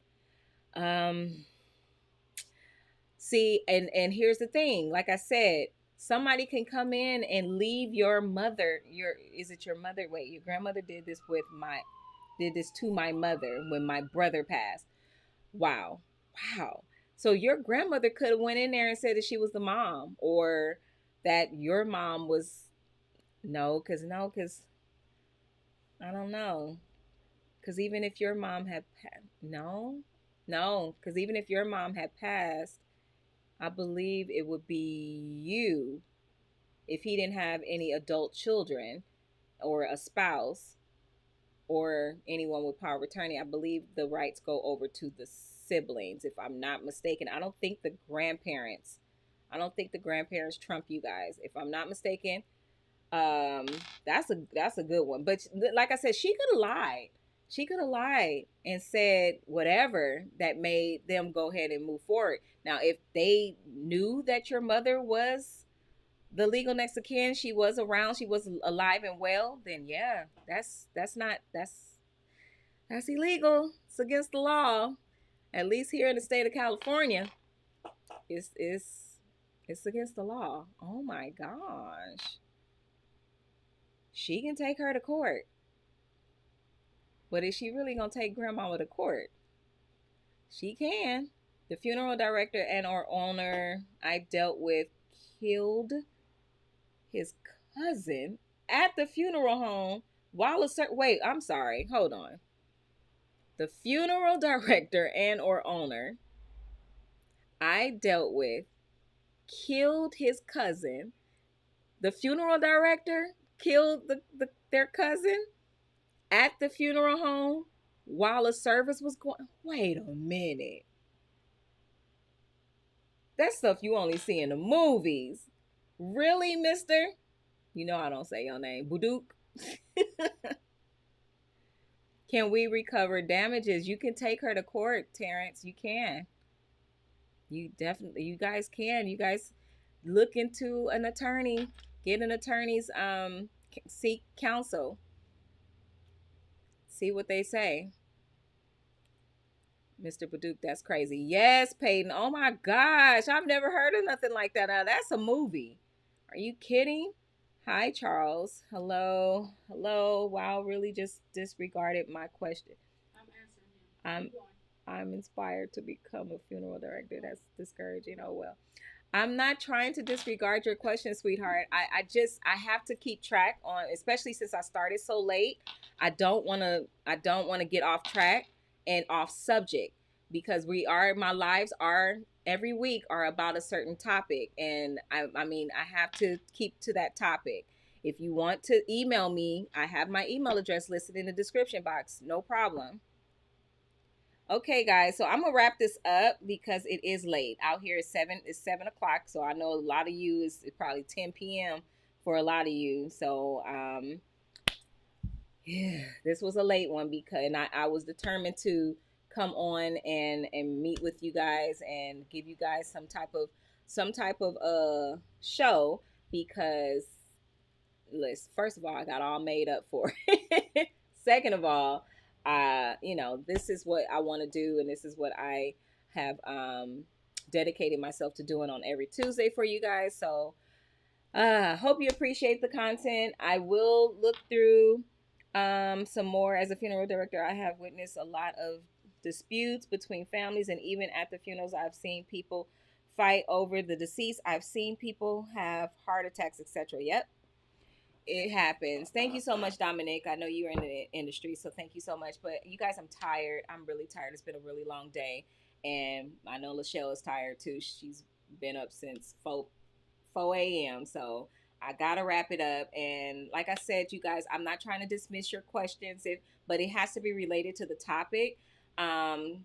See, and here's the thing. Like I said, somebody can come in and leave your mother. Is it your mother? Wait, your grandmother did this to my mother when my brother passed. Wow, wow. So your grandmother could have went in there and said that she was the mom, or that your mom was because I don't know. Because even if your mom had no, because even if your mom had passed, I believe it would be you if he didn't have any adult children or a spouse or anyone with power of attorney. I believe the rights go over to the siblings, if I'm not mistaken. I don't think the grandparents trump you guys, if I'm not mistaken. That's a good one. But like I said, she could have lied. She could have lied and said whatever that made them go ahead and move forward. Now, if they knew that your mother was the legal next of kin, she was around, she was alive and well, then yeah, that's illegal. It's against the law. At least here in the state of California, it's against the law. Oh my gosh. She can take her to court. But is she really gonna take grandmama to court? She can. The funeral director and or owner I dealt with killed his cousin at the funeral home while wait, I'm sorry, hold on. The funeral director and or owner I dealt with killed his cousin. The funeral director killed their cousin at the funeral home while a service was going. Wait a minute. That's stuff you only see in the movies. Really, mister? You know I don't say your name. Buduk. Can we recover damages? You can take her to court, Terrence. You can. You guys can. You guys, look into an attorney, get an attorney's seek counsel, see what they say. Mr. Badook, that's crazy. Yes, Peyton. Oh my gosh, I've never heard of nothing like that. Now, that's a movie. Are you kidding? Hi, Charles. Hello. Hello. Wow, really just disregarded my question. I'm I'm inspired to become a funeral director. That's discouraging. Oh well. I'm not trying to disregard your question, sweetheart. I have to keep track on, especially since I started so late. I don't want to get off track and off subject, because my lives are every week are about a certain topic, and I mean I have to keep to that topic. If you want to email me, I have my email address listed in the description box. No problem. Okay, guys, so I'm gonna wrap this up because it is late out here. It's 7 o'clock, so I know a lot of you is probably 10 p.m. for a lot of you. So yeah, this was a late one because and I was determined to come on and meet with you guys and give you guys some type of show, because listen, first of all, I got all made up for it. Second of all, this is what I want to do, and this is what I have dedicated myself to doing on every Tuesday for you guys. So hope you appreciate the content. I will look through some more. As a funeral director, I have witnessed a lot of disputes between families, and even at the funerals, I've seen people fight over the deceased. I've seen people have heart attacks, etc. Yep, it happens. Thank you so much, Dominic. I know you're in the industry, so thank you so much. But you guys, I'm tired. I'm really tired. It's been a really long day, and I know Lachelle is tired too. She's been up since 4 a.m. So I gotta wrap it up. And like I said, you guys, I'm not trying to dismiss your questions, but it has to be related to the topic. Um,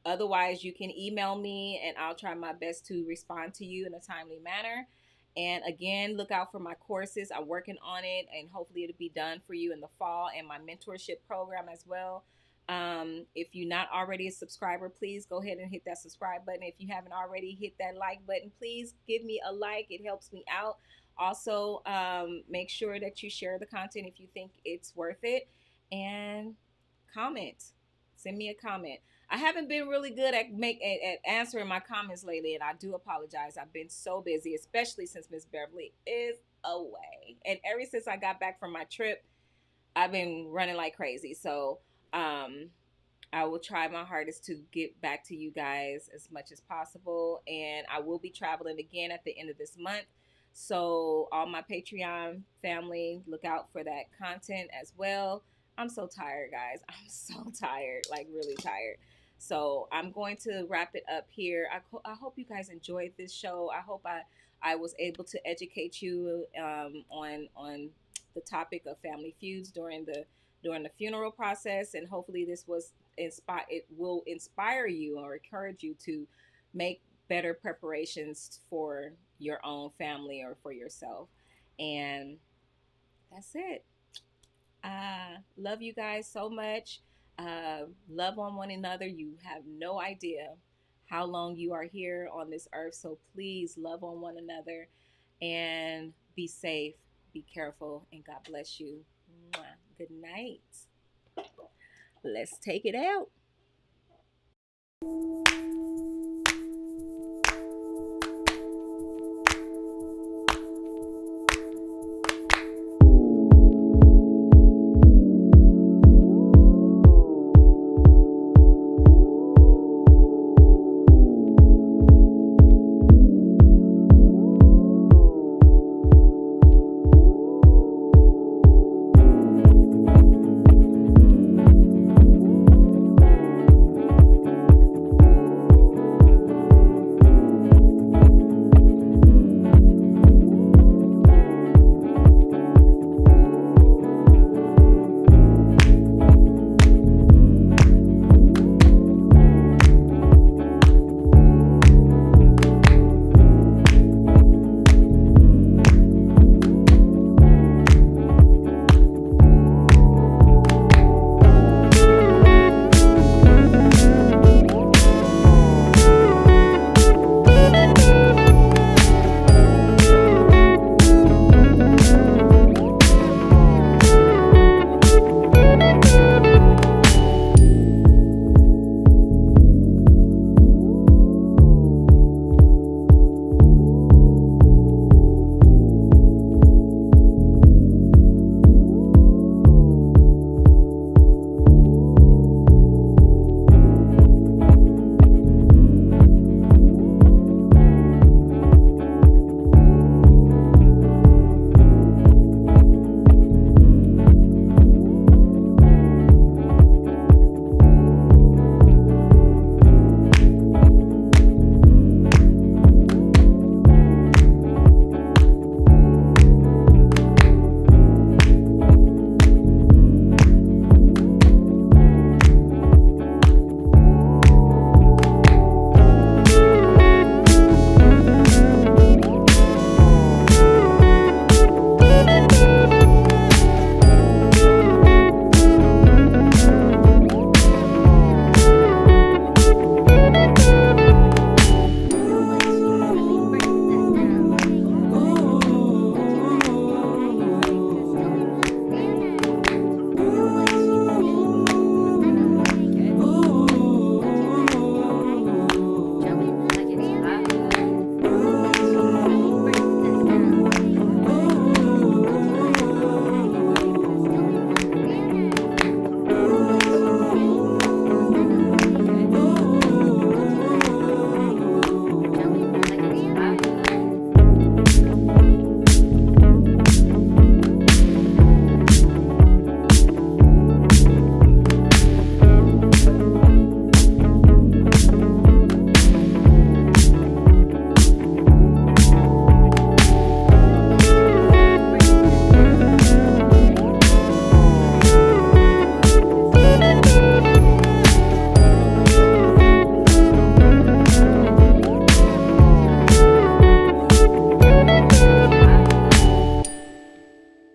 Otherwise, you can email me and I'll try my best to respond to you in a timely manner. And again, look out for my courses. I'm working on it, and hopefully it'll be done for you in the fall, and my mentorship program as well. If you're not already a subscriber, please go ahead and hit that subscribe button. If you haven't already, hit that like button. Please give me a like. It helps me out. Also, make sure that you share the content if you think it's worth it, and comment. Send me a comment. I haven't been really good at answering my comments lately, and I do apologize. I've been so busy, especially since Miss Beverly is away, and ever since I got back from my trip, I've been running like crazy. So, um, I will try my hardest to get back to you guys as much as possible. And I will be traveling again at the end of this month. So, all my Patreon family, look out for that content as well. I'm so tired, guys. I'm so tired, like really tired. So, I'm going to wrap it up here. I hope you guys enjoyed this show. I hope I was able to educate you on the topic of family feuds during the funeral process, and hopefully this was it will inspire you or encourage you to make better preparations for your own family or for yourself. And that's it. Love you guys so much. Love on one another. You have no idea how long you are here on this earth, so please love on one another and be safe, be careful, and God bless you. Mwah. Good night. Let's take it out.